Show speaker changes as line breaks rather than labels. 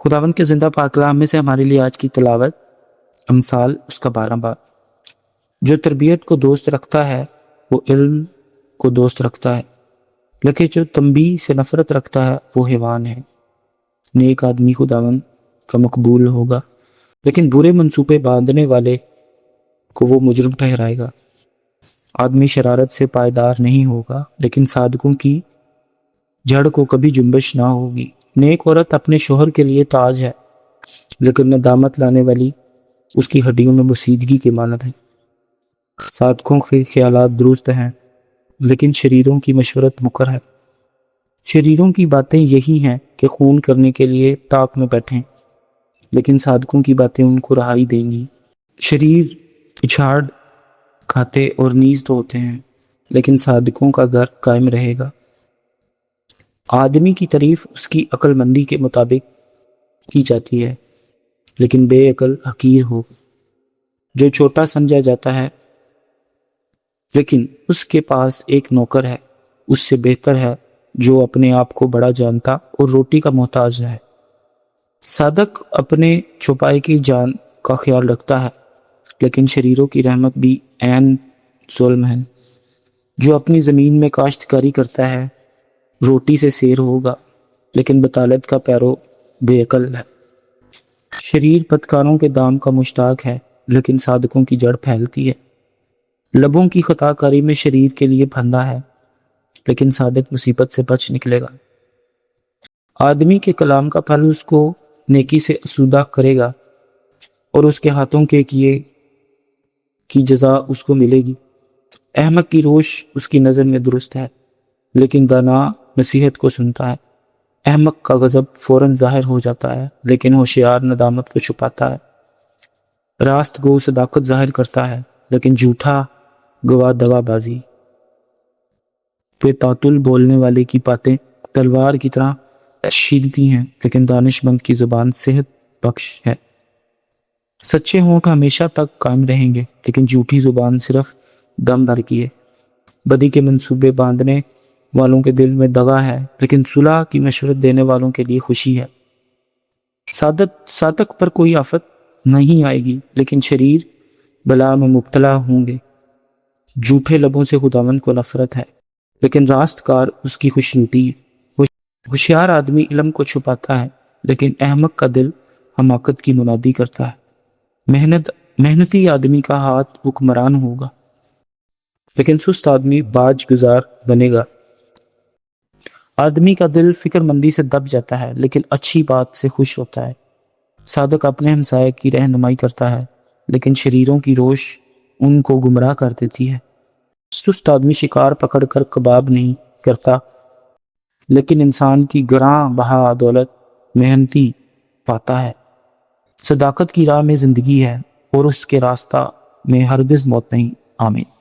خداوند کے زندہ پاک کلام میں سے ہمارے لیے آج کی تلاوت امثال اس کا 12 باب۔ جو تربیت کو دوست رکھتا ہے وہ علم کو دوست رکھتا ہے، لیکن جو تنبیہ سے نفرت رکھتا ہے وہ حیوان ہے۔ نیک آدمی خداوند کا مقبول ہوگا، لیکن برے منصوبے باندھنے والے کو وہ مجرم ٹھہرائے گا۔ آدمی شرارت سے پائیدار نہیں ہوگا، لیکن صادقوں کی جڑ کو کبھی جنبش نہ ہوگی۔ نیک عورت اپنے شوہر کے لیے تاج ہے، لیکن ندامت لانے والی اس کی ہڈیوں میں بوسیدگی کی مانند ہے۔ صادقوں کے خیالات درست ہیں، لیکن شریروں کی مشورت مکر ہے۔ شریروں کی باتیں یہی ہیں کہ خون کرنے کے لیے طاق میں بیٹھیں، لیکن صادقوں کی باتیں ان کو رہائی دیں گی۔ شریر پچھاڑ کھاتے اور نیز دھوتے ہیں، لیکن صادقوں کا گھر قائم رہے گا۔ آدمی کی تعریف اس کی عقل مندی کے مطابق کی جاتی ہے، لیکن بے عقل حقیر ہوگا۔ جو چھوٹا سمجھا جاتا ہے لیکن اس کے پاس ایک نوکر ہے، اس سے بہتر ہے جو اپنے آپ کو بڑا جانتا اور روٹی کا محتاج ہے۔ صادق اپنے چھپائے کی جان کا خیال رکھتا ہے، لیکن شریروں کی رحمت بھی عین ظلم ہے۔ جو اپنی زمین میں کاشتکاری کرتا ہے روٹی سے سیر ہوگا، لیکن بطالت کا پیرو بے عقل ہے۔ شریر بدکاروں کے دام کا مشتاق ہے، لیکن صادقوں کی جڑ پھیلتی ہے۔ لبوں کی خطا کاری میں شریر کے لیے پھندا ہے، لیکن صادق مصیبت سے بچ نکلے گا۔ آدمی کے کلام کا پھل اس کو نیکی سے آسودہ کرے گا، اور اس کے ہاتھوں کے کیے کی جزا اس کو ملے گی۔ احمق کی روش اس کی نظر میں درست ہے، لیکن دانا نصیحت کو سنتا ہے۔ احمق کا غضب فوراً ظاہر ہو جاتا ہے، لیکن ہوشیار ندامت کو چھپاتا ہے۔ راست گو صداقت ظاہر کرتا ہے، لیکن جھوٹا گواہ دغا بازی۔ بے تعطل بولنے والے کی باتیں تلوار کی طرح شیرتی ہیں، لیکن دانش مند کی زبان صحت بخش ہے۔ سچے ہونٹ ہمیشہ تک قائم رہیں گے، لیکن جھوٹی زبان صرف دم بھر کی ہے۔ بدی کے منصوبے باندھنے والوں کے دل میں دغا ہے، لیکن صلح کی مشورت دینے والوں کے لیے خوشی ہے۔ صادق پر کوئی آفت نہیں آئے گی، لیکن شریر بلا میں مبتلا ہوں گے۔ جھوٹے لبوں سے خداوند کو نفرت ہے، لیکن راست کار اس کی خوشنودی ہے۔ ہوشیار آدمی علم کو چھپاتا ہے، لیکن احمق کا دل حماقت کی منادی کرتا ہے۔ محنتی آدمی کا ہاتھ حکمران ہوگا، لیکن سست آدمی باج گزار بنے گا۔ آدمی کا دل فکر مندی سے دب جاتا ہے، لیکن اچھی بات سے خوش ہوتا ہے۔ صادق اپنے ہمسائے کی رہنمائی کرتا ہے، لیکن شریروں کی روش ان کو گمراہ کر دیتی ہے۔ سست آدمی شکار پکڑ کر کباب نہیں کرتا، لیکن انسان کی گراں بہا دولت محنتی پاتا ہے۔ صداقت کی راہ میں زندگی ہے، اور اس کے راستہ میں ہرگز موت نہیں۔ آمین۔